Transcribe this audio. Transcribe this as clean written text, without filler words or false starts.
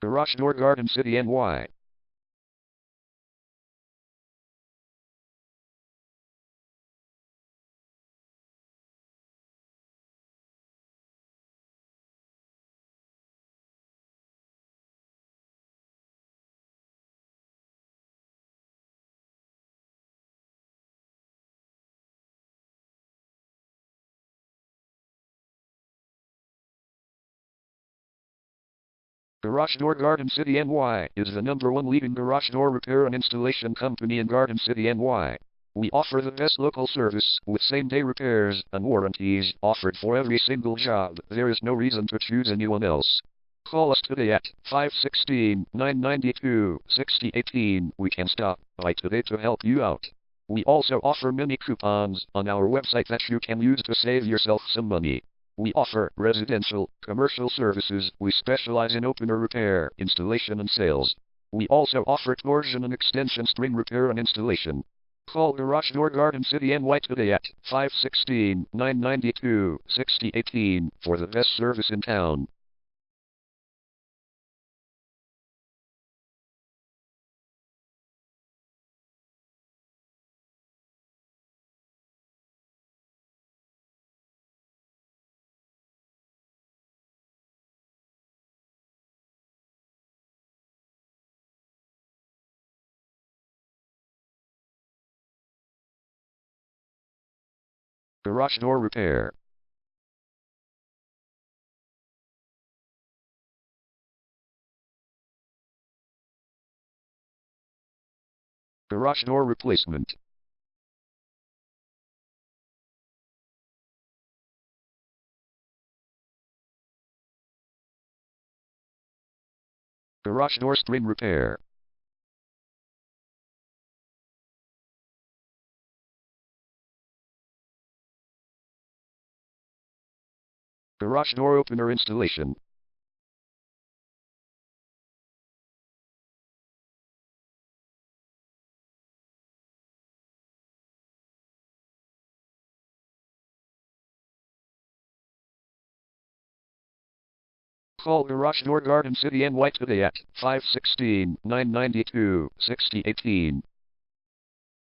Garage Door Garden City NY. Garage Door Garden City NY is the #1 leading garage door repair and installation company in Garden City NY. We offer the best local service with same-day repairs and warranties offered for every single job. There is no reason to choose anyone else. Call us today at 516-992-6018. We can stop by today to help you out. We also offer many coupons on our website that you can use to save yourself some money. We offer residential, commercial services. We specialize in opener repair, installation and sales. We also offer torsion and extension string repair and installation. Call Garage Door Garden City NY today at 516-992-6018 for the best service in town. Garage Door Repair. Garage Door Replacement. Garage Door String Repair. Garage Door Opener Installation. Call Garage Door Garden City NY today at 516-992-6018.